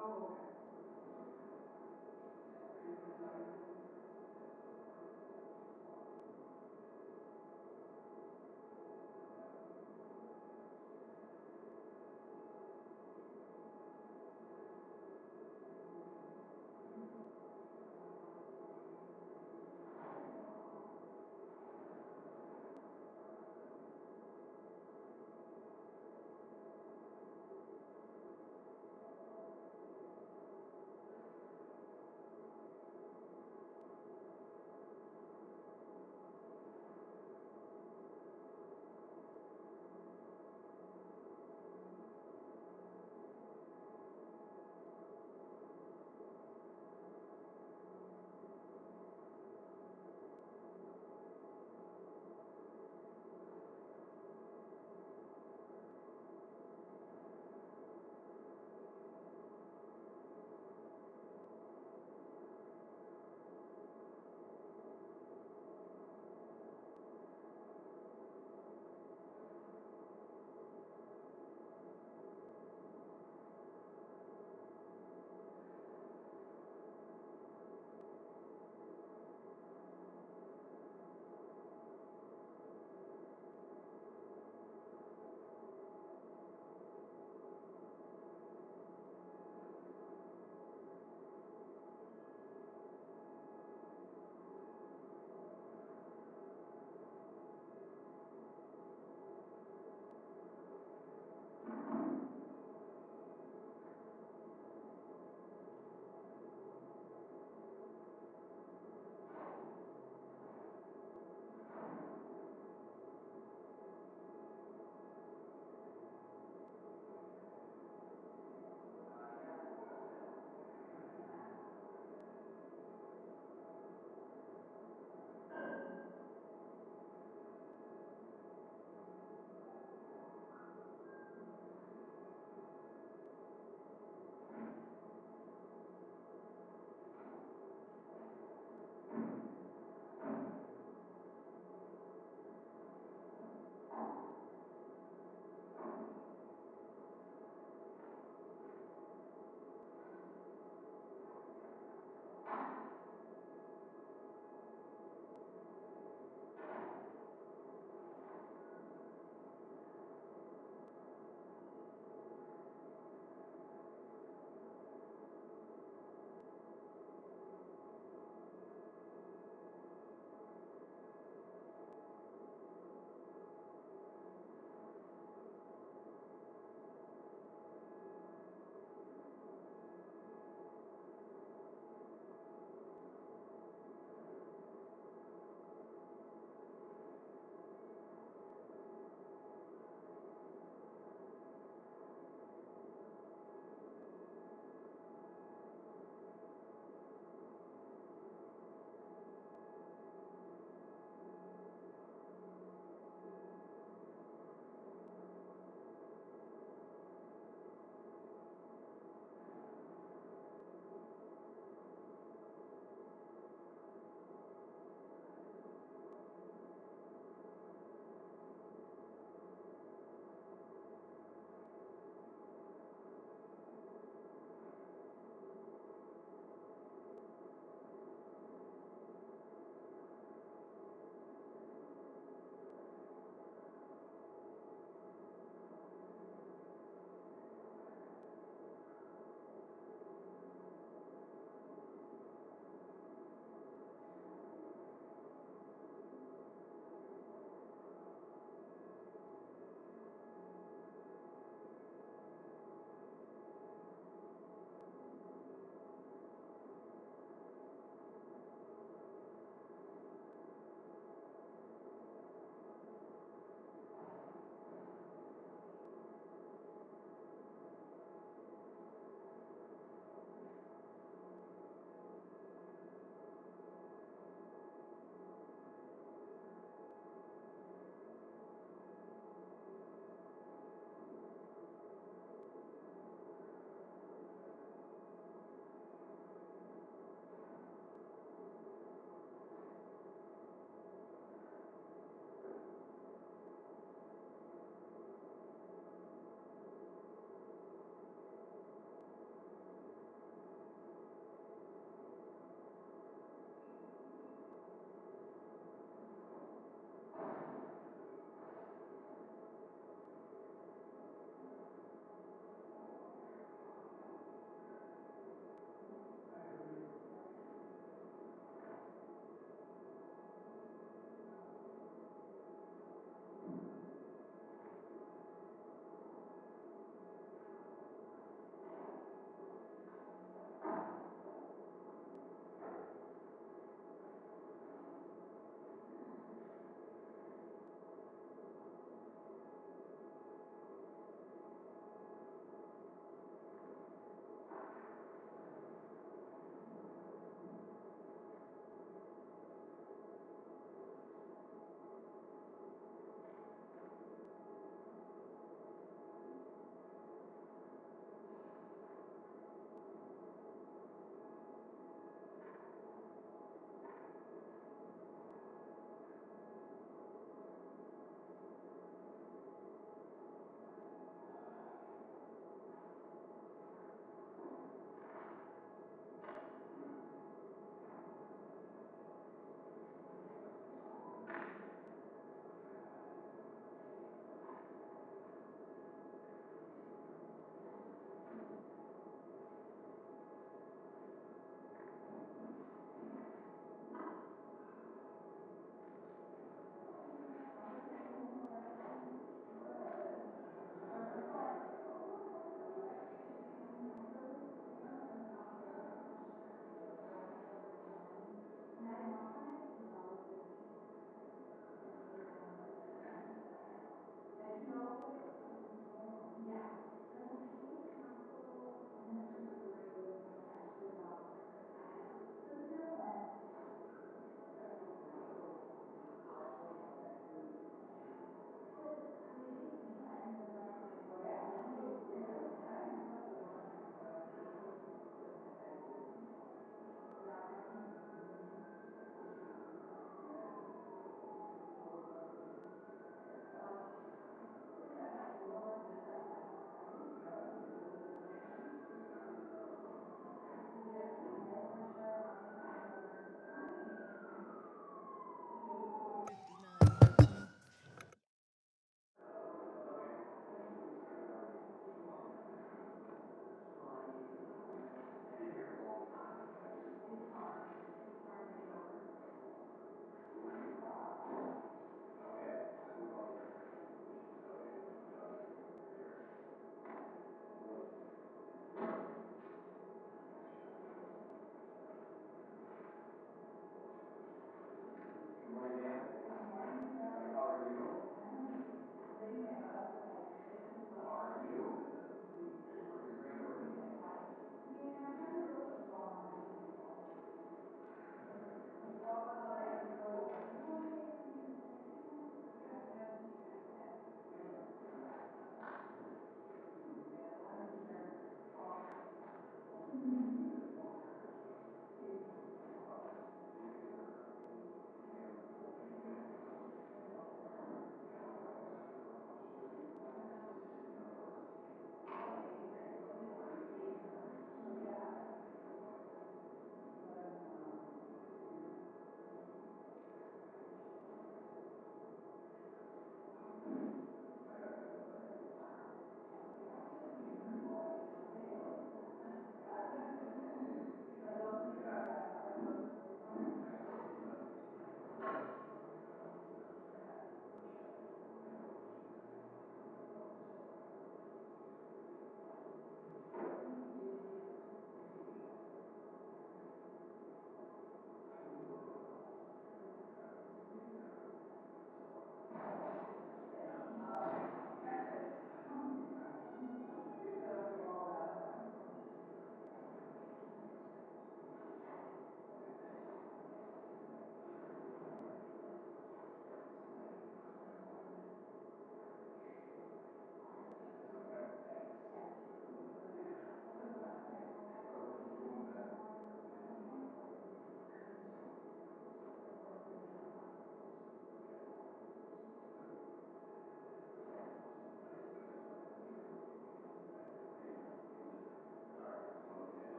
Oh, okay.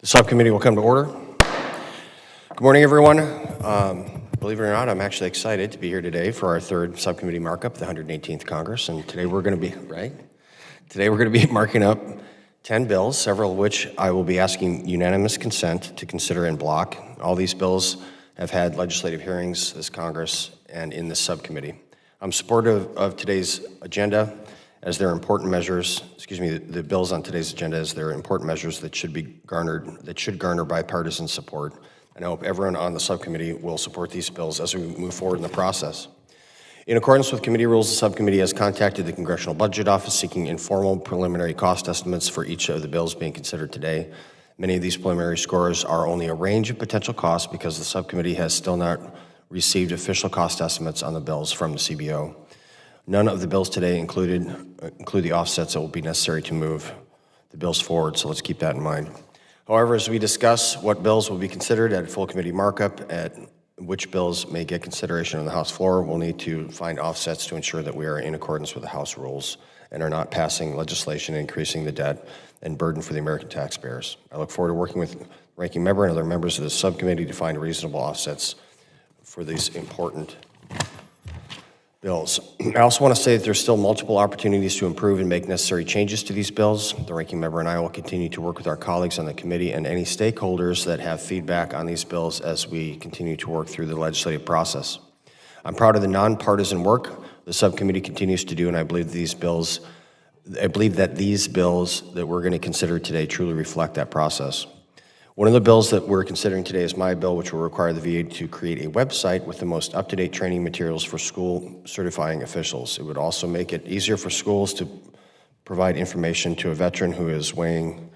The subcommittee will come to order. Good morning, everyone. Believe it or not, I'm actually excited to be here today for our third subcommittee markup, the 118th Congress, and today we're going to be marking up 10 bills, several of which I will be asking unanimous consent to consider in block. All these bills have had legislative hearings this Congress and in this subcommittee. I'm supportive of today's agenda as they're important measures, the bills on today's agenda as they're important measures that should garner bipartisan support. And I hope everyone on the subcommittee will support these bills as we move forward in the process. In accordance with committee rules, the subcommittee has contacted the Congressional Budget Office seeking informal preliminary cost estimates for each of the bills being considered today. Many of these preliminary scores are only a range of potential costs because the subcommittee has still not received official cost estimates on the bills from the CBO. None of the bills today include the offsets that will be necessary to move the bills forward, so let's keep that in mind. However, as we discuss what bills will be considered at full committee markup, at which bills may get consideration on the House floor, we'll need to find offsets to ensure that we are in accordance with the House rules and are not passing legislation increasing the debt and burden for the American taxpayers. I look forward to working with the ranking member and other members of the subcommittee to find reasonable offsets for these important bills. I also want to say that there's still multiple opportunities to improve and make necessary changes to these bills. The ranking member and I will continue to work with our colleagues on the committee and any stakeholders that have feedback on these bills as we continue to work through the legislative process. I'm proud of the nonpartisan work the subcommittee continues to do, and I believe that these bills that we're going to consider today truly reflect that process. One of the bills that we're considering today is my bill, which will require the VA to create a website with the most up-to-date training materials for school certifying officials. It would also make it easier for schools to provide information to a veteran who is weighing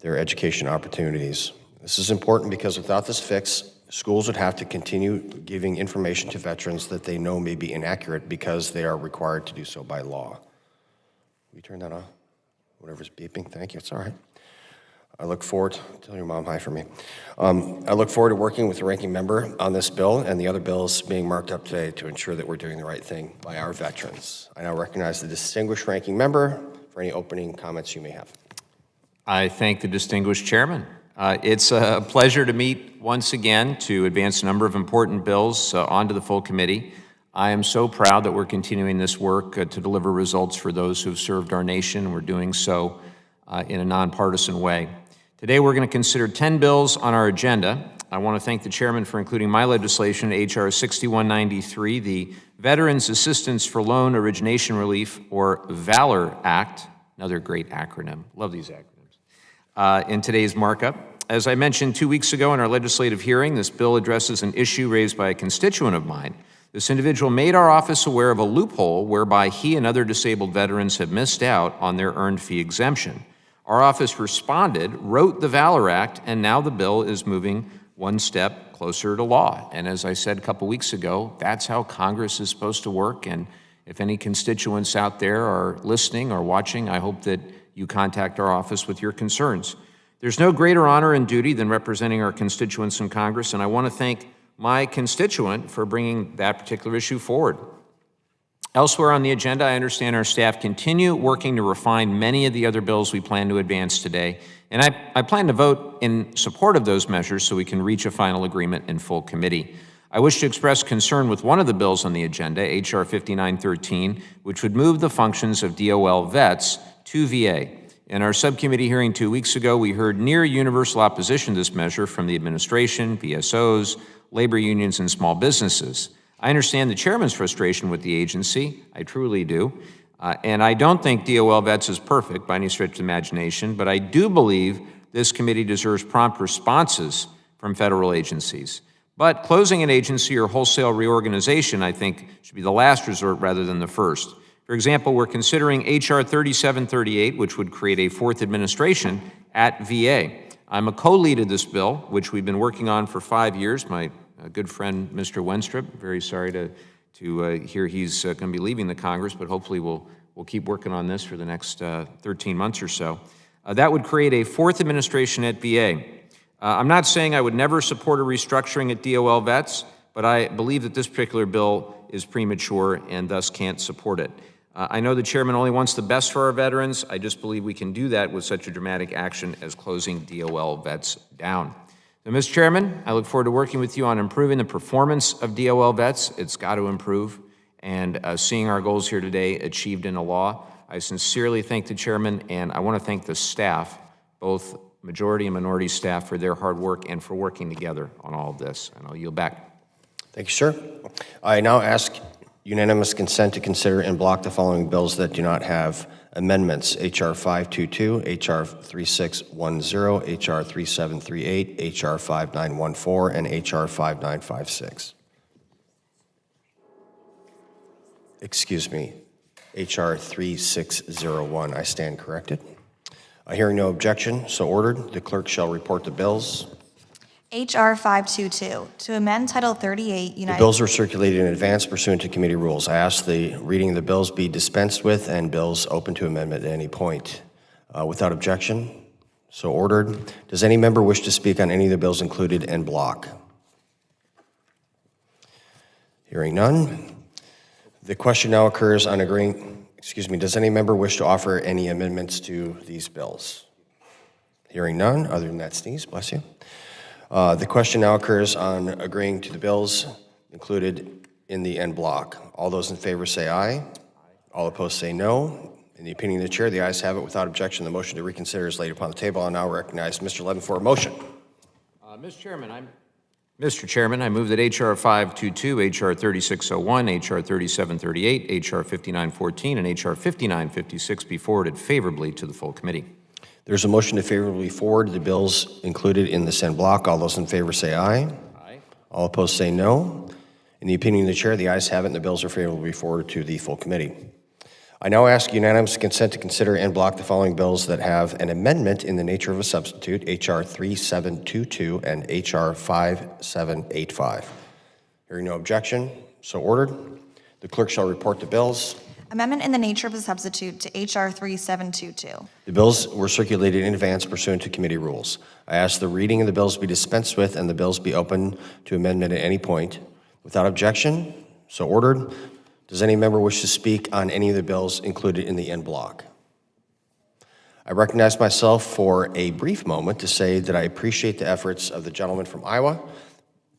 their education opportunities. This is important because without this fix, schools would have to continue giving information to veterans that they know may be inaccurate because they are required to do so by law. Will you turn that off? Whatever's beeping, thank you, it's all right. I look forward, tell your mom hi for me. I look forward to working with the ranking member on this bill and the other bills being marked up today to ensure that we're doing the right thing by our veterans. I now recognize the distinguished ranking member for any opening comments you may have. I thank the distinguished chairman. It's a pleasure to meet once again to advance a number of important bills onto the full committee. I am so proud that we're continuing this work to deliver results for those who've served our nation. We're doing so in a nonpartisan way. Today, we're going to consider 10 bills on our agenda. I want to thank the chairman for including my legislation, H.R. 6193, the Veterans Assistance for Loan Origination Relief, or VALOR Act, another great acronym. Love these acronyms. In today's markup. As I mentioned 2 weeks ago in our legislative hearing, this bill addresses an issue raised by a constituent of mine. This individual made our office aware of a loophole whereby he and other disabled veterans have missed out on their earned fee exemption. Our office responded, wrote the VALOR Act, and now the bill is moving one step closer to law. And as I said a couple weeks ago, that's how Congress is supposed to work. And if any constituents out there are listening or watching, I hope that you contact our office with your concerns. There's no greater honor and duty than representing our constituents in Congress, and I want to thank my constituent for bringing that particular issue forward. Elsewhere on the agenda, I understand our staff continue working to refine many of the other bills we plan to advance today, and I plan to vote in support of those measures so we can reach a final agreement in full committee. I wish to express concern with one of the bills on the agenda, H.R. 5913, which would move the functions of DOL vets to VA. In our subcommittee hearing 2 weeks ago, we heard near universal opposition to this measure from the administration, VSOs, labor unions, and small businesses. I understand the chairman's frustration with the agency. I truly do. And I don't think DOL vets is perfect by any stretch of the imagination, but I do believe this committee deserves prompt responses from federal agencies. But closing an agency or wholesale reorganization, I think, should be the last resort rather than the first. For example, we're considering H.R. 3738, which would create a fourth administration at VA. I'm a co-lead of this bill, which we've been working on for 5 years. My good friend, Mr. Wenstrup, very sorry to hear he's going to be leaving the Congress, but hopefully we'll keep working on this for the next 13 months or so. That would create a fourth administration at VA. I'm not saying I would never support a restructuring at DOL vets, but I believe that this particular bill is premature and thus can't support it. I know the chairman only wants the best for our veterans. I just believe we can do that with such a dramatic action as closing DOL vets down. So, Mr. Chairman, I look forward to working with you on improving the performance of DOL vets. It's got to improve, and seeing our goals here today achieved in a law. I sincerely thank the chairman, and I want to thank the staff, both majority and minority staff, for their hard work and for working together on all of this. And I'll yield back. Thank you, sir. I now ask unanimous consent to consider and block the following bills that do not have amendments: H.R. 522, H.R. 3610, H.R. 3738, H.R. 5914, and H.R. 5956. Excuse me, H.R. 3601. I stand corrected. Hearing no objection, so ordered. The clerk shall report the bills. H.R. 522, to amend Title 38 The United... bills were circulated in advance pursuant to committee rules. I ask the reading of the bills be dispensed with and bills open to amendment at any point. Without objection, so ordered. Does any member wish to speak on any of the bills included in block? Hearing none. The question now occurs on agreeing, does any member wish to offer any amendments to these bills? Hearing none, other than that sneeze, bless you. The question now occurs on agreeing to the bills included in the end block. All those in favor say aye. All opposed say no. In the opinion of the chair, the ayes have it. Without objection, the motion to reconsider is laid upon the table. I'll now recognize Mr. Levin for a motion. Mr. Chairman, I move that H.R. 522, H.R. 3601, H.R. 3738, H.R. 5914, and H.R. 5956 be forwarded favorably to the full committee. There's a motion to favorably forward the bills included in this end block. All those in favor say aye. Aye. All opposed say no. In the opinion of the chair, the ayes have it, and the bills are favorably forwarded to the full committee. I now ask unanimous consent to consider and block the following bills that have an amendment in the nature of a substitute: H.R. 3722 and H.R. 5785. Hearing no objection, so ordered. The clerk shall report the bills. Amendment in the nature of a substitute to H.R. 3722. The bills were circulated in advance pursuant to committee rules. I ask the reading of the bills be dispensed with and the bills be open to amendment at any point. Without objection, so ordered. Does any member wish to speak on any of the bills included in the end block? I recognize myself for a brief moment to say that I appreciate the efforts of the gentleman from Iowa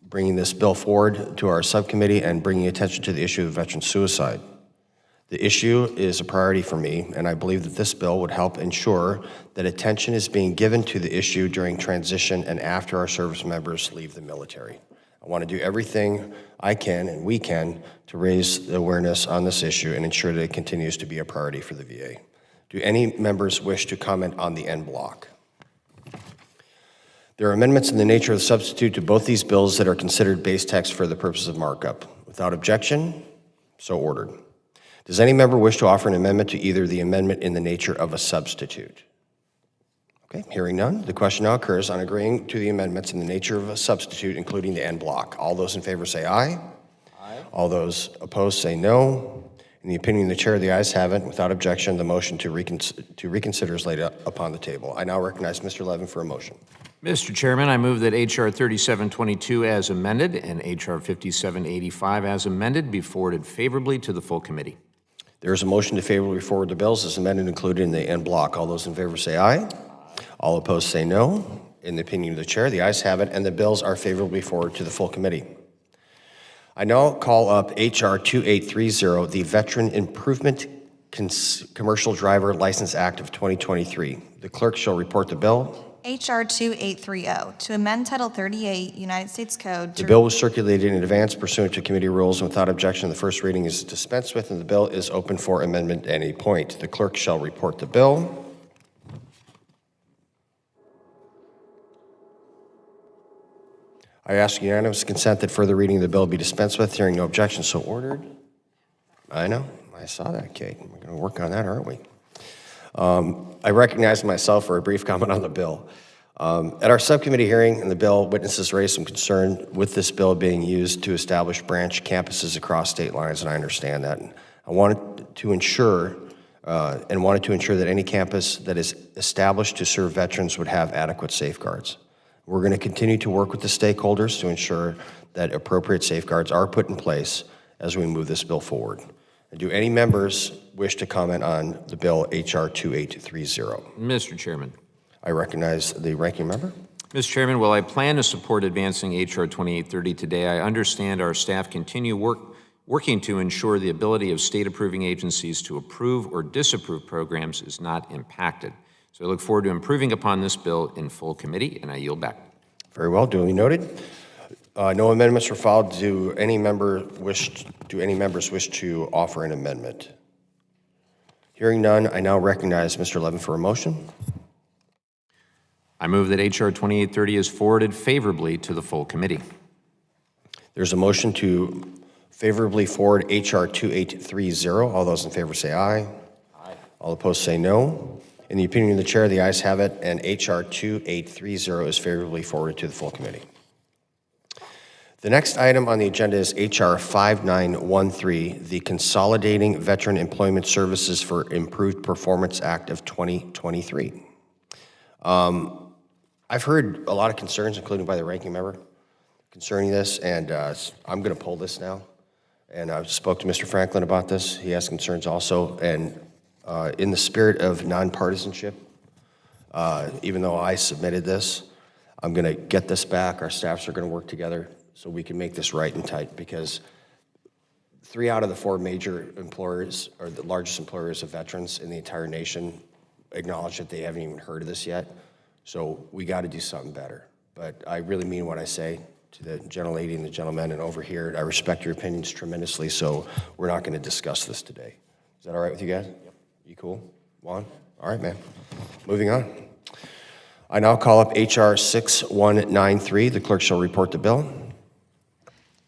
bringing this bill forward to our subcommittee and bringing attention to the issue of veteran suicide. The issue is a priority for me, and I believe that this bill would help ensure that attention is being given to the issue during transition and after our service members leave the military. I want to do everything I can and we can to raise the awareness on this issue and ensure that it continues to be a priority for the VA. Do any members wish to comment on the end block? There are amendments in the nature of the substitute to both these bills that are considered base text for the purpose of markup. Without objection, so ordered. Does any member wish to offer an amendment to either the amendment in the nature of a substitute? Okay, hearing none, the question now occurs on agreeing to the amendments in the nature of a substitute, including the end block. All those in favor say aye. Aye. All those opposed say no. In the opinion of the chair, the ayes have it. Without objection, the motion to reconsider is laid upon the table. I now recognize Mr. Levin for a motion. Mr. Chairman, I move that H.R. 3722 as amended and H.R. 5785 as amended be forwarded favorably to the full committee. There is a motion to favorably forward the bills as amended included in the end block. All those in favor say aye. All opposed say no. In the opinion of the chair, the ayes have it, and the bills are favorably forwarded to the full committee. I now call up H.R. 2830, the Veteran Improvement Commercial Driver License Act of 2023. The clerk shall report the bill. H.R. 2830, to amend Title 38 United States Code The bill was circulated in advance pursuant to committee rules, and without objection, the first reading is dispensed with, and the bill is open for amendment at any point. The clerk shall report the bill. I ask unanimous consent that further reading of the bill be dispensed with. Hearing no objection, so ordered. I know. I saw that, Kate. We're going to work on that, aren't we? I recognize myself for a brief comment on the bill. At our subcommittee hearing in the bill, witnesses raised some concern with this bill being used to establish branch campuses across state lines, and I understand that. And I wanted to ensure that any campus that is established to serve veterans would have adequate safeguards. We're going to continue to work with the stakeholders to ensure that appropriate safeguards are put in place as we move this bill forward. And do any members wish to comment on the bill HR 2830? Mr. Chairman. I recognize the ranking member. Mr. Chairman, while I plan to support advancing H.R. 2830 today, I understand our staff continue working to ensure the ability of state-approving agencies to approve or disapprove programs is not impacted. So I look forward to improving upon this bill in full committee, and I yield back. Very well, duly noted. No amendments were filed. Do any members wish to offer an amendment? Hearing none, I now recognize Mr. Levin for a motion. I move that H.R. 2830 is forwarded favorably to the full committee. There's a motion to favorably forward HR 2830. All those in favor say aye. Aye. All opposed say no. In the opinion of the chair, the ayes have it, and HR 2830 is favorably forwarded to the full committee. The next item on the agenda is HR 5913, the Consolidating Veteran Employment Services for Improved Performance Act of 2023. I've heard a lot of concerns, including by the ranking member, concerning this, and I'm going to pull this now. And I spoke to Mr. Franklin about this. He has concerns also, and in the spirit of nonpartisanship, even though I submitted this, I'm going to get this back. Our staffs are going to work together so we can make this right and tight, because 3 out of the 4 major employers, or the largest employers of veterans in the entire nation, acknowledge that they haven't even heard of this yet. So we got to do something better. But I really mean what I say to the gentlelady and the gentleman and over here. I respect your opinions tremendously, so we're not going to discuss this today. Is that all right with you guys? Yep. You cool? Juan? All right, man. Moving on. I now call up HR 6193. The clerk shall report the bill.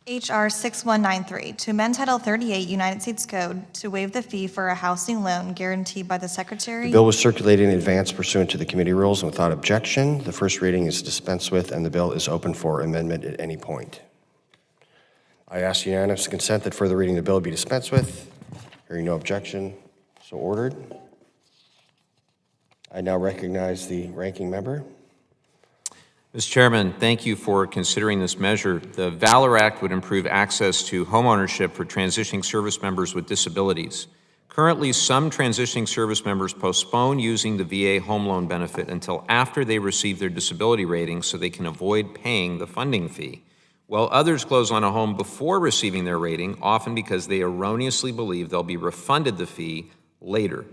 H.R. 6193, to amend Title 38 United States Code to waive the fee for a housing loan guaranteed by the Secretary. The bill was circulated in advance pursuant to the committee rules and without objection. The first reading is dispensed with, and the bill is open for amendment at any point. I ask unanimous consent that further reading of the bill be dispensed with. Hearing no objection, so ordered. I now recognize the ranking member. Mr. Chairman, thank you for considering this measure. The Valor Act would improve access to homeownership for transitioning service members with disabilities. Currently, some transitioning service members postpone using the VA home loan benefit until after they receive their disability rating so they can avoid paying the funding fee, while others close on a home before receiving their rating, often because they erroneously believe they'll be refunded the fee later.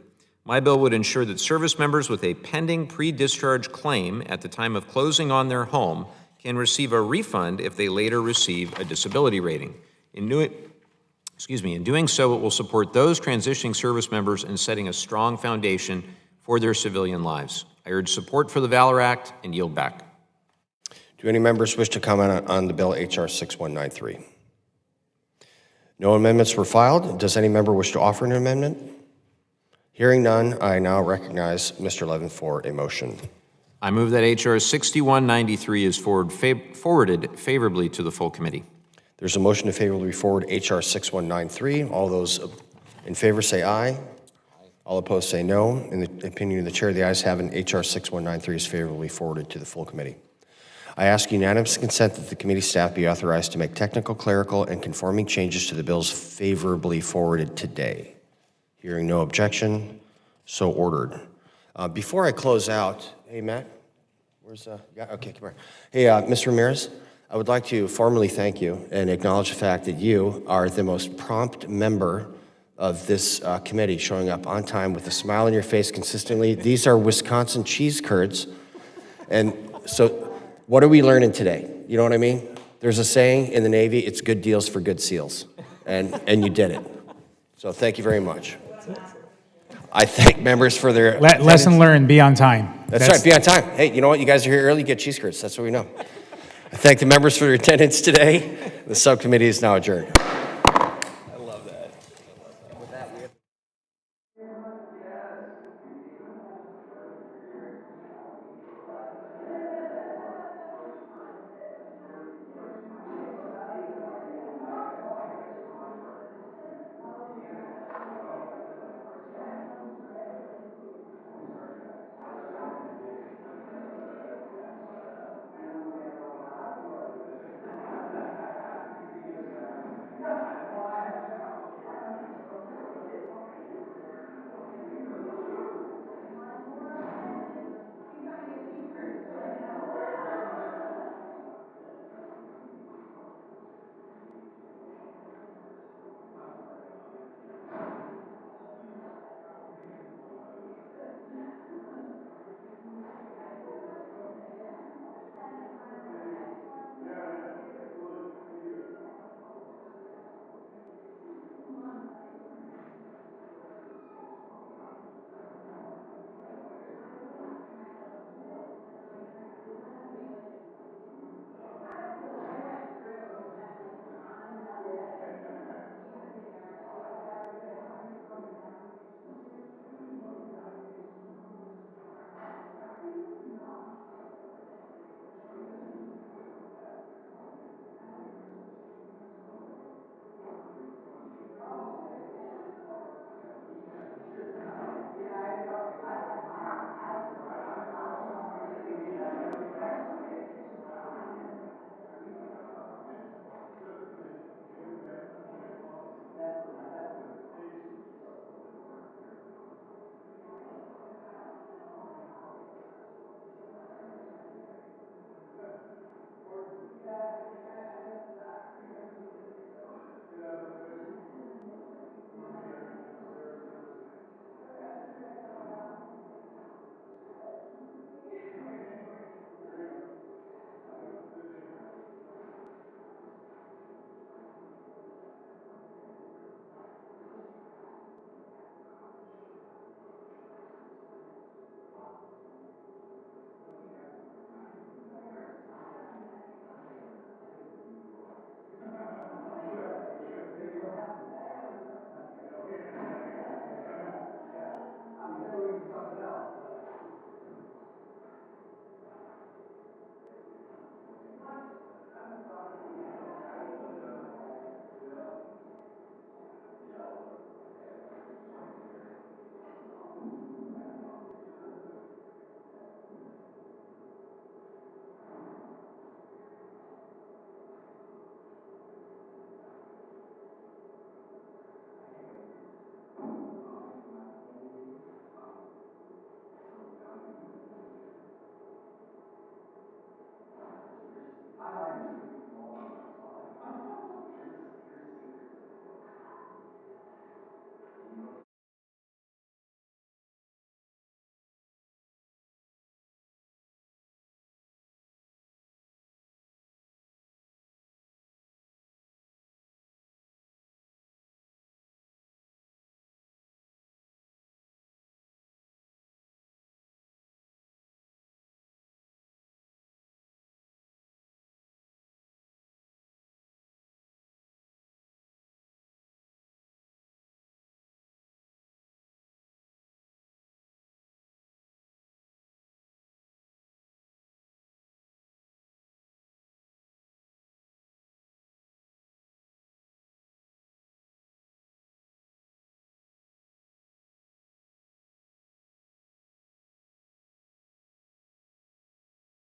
My bill would ensure that service members with a pending pre-discharge claim at the time of closing on their home can receive a refund if they later receive a disability rating. In doing so, it will support those transitioning service members in setting a strong foundation for their civilian lives. I urge support for the Valor Act and yield back. Do any members wish to comment on the bill HR 6193? No amendments were filed. Does any member wish to offer an amendment? Hearing none, I now recognize Mr. Levin for a motion. I move that H.R. 6193 is forwarded favorably to the full committee. There's a motion to favorably forward H.R. 6193. All those in favor say aye. All opposed say no. In the opinion of the chair, the ayes have it. H.R. 6193 is favorably forwarded to the full committee. I ask unanimous consent that the committee staff be authorized to make technical, clerical, and conforming changes to the bills favorably forwarded today. Hearing no objection, so ordered. Before I close out, hey, Matt, where's, yeah, okay, come here. Hey, Mr. Ramirez, I would like to formally thank you and acknowledge the fact that you are the most prompt member of this committee, showing up on time with a smile on your face consistently. These are Wisconsin cheese curds. And so what are we learning today? You know what I mean? There's a saying in the Navy, it's good deals for good seals. And you did it. So thank you very much. I thank members for their lesson learned, be on time. That's right, be on time. Hey, you know what? You guys are here early, get cheese curds. That's what we know. I thank the members for their attendance today. The subcommittee is now adjourned. I love that. With that, we have